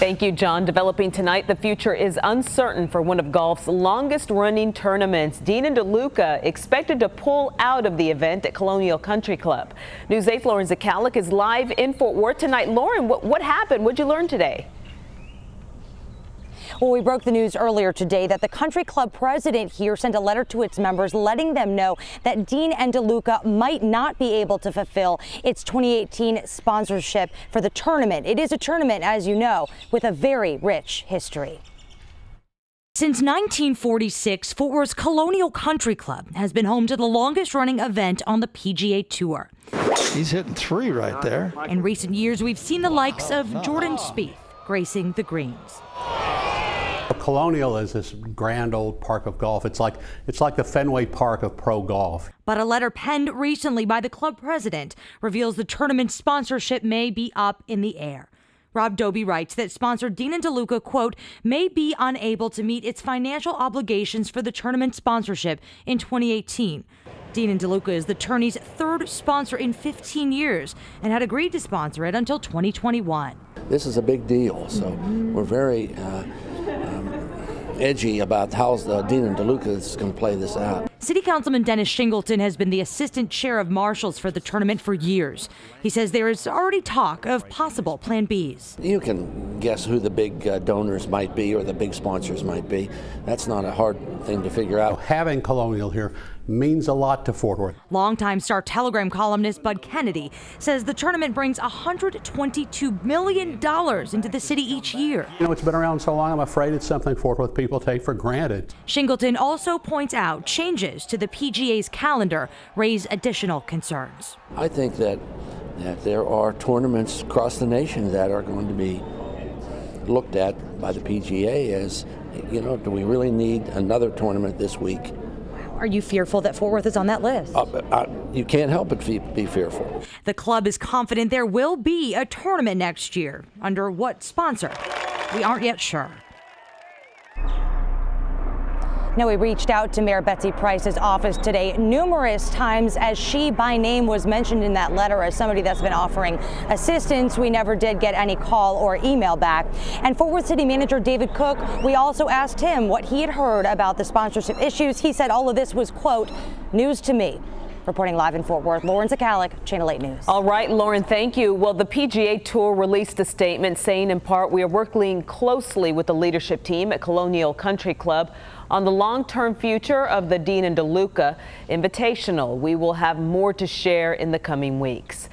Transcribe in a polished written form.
Thank you, John. Developing tonight, the future is uncertain for one of golf's longest-running tournaments. Dean and DeLuca expected to pull out of the event at Colonial Country Club. News 8's Lauren Zakalik is live in Fort Worth tonight. Lauren, what happened? What did you learn today? Well, we broke the news earlier today that the country club president here sent a letter to its members letting them know that Dean and DeLuca might not be able to fulfill its 2018 sponsorship for the tournament. It is a tournament, as you know, with a very rich history. Since 1946, Fort Worth's Colonial Country Club has been home to the longest-running event on the PGA Tour. He's hitting three right there. In recent years, we've seen the likes of Jordan Spieth gracing the greens. Colonial is this grand old park of golf. It's like the Fenway Park of pro golf. But a letter penned recently by the club president reveals the tournament's sponsorship may be up in the air. Rob Doby writes that sponsor Dean and DeLuca, quote, may be unable to meet its financial obligations for the tournament sponsorship in 2018. Dean and DeLuca is the tourney's third sponsor in 15 years and had agreed to sponsor it until 2021. This is a big deal, so we're very edgy about how Dean and DeLuca is going to play this out. City Councilman Dennis Shingleton has been the assistant chair of marshals for the tournament for years. He says there is already talk of possible Plan Bs. You can guess who the big donors might be or the big sponsors might be. That's not a hard thing to figure out. Having Colonial here means a lot to Fort Worth. Longtime Star Telegram columnist Bud Kennedy says the tournament brings $122 million into the city each year. You know, it's been around so long, I'm afraid it's something Fort Worth people take for granted. Shingleton also points out changes to the PGA's calendar raise additional concerns. I think that there are tournaments across the nation that are going to be looked at by the PGA as, you know, do we really need another tournament this week? Are you fearful that Fort Worth is on that list? You can't help but be fearful. The club is confident there will be a tournament next year. Under what sponsor? We aren't yet sure. Now, we reached out to Mayor Betsy Price's office today numerous times as she by name was mentioned in that letter as somebody that's been offering assistance. We never did get any call or email back. And Fort Worth City Manager David Cook, we also asked him what he had heard about the sponsorship issues. He said all of this was, quote, news to me. Reporting live in Fort Worth, Lauren Zakalik, Channel 8 News. All right, Lauren, thank you. Well, the PGA Tour released a statement saying in part, we are working closely with the leadership team at Colonial Country Club on the long-term future of the Dean and DeLuca Invitational. We will have more to share in the coming weeks.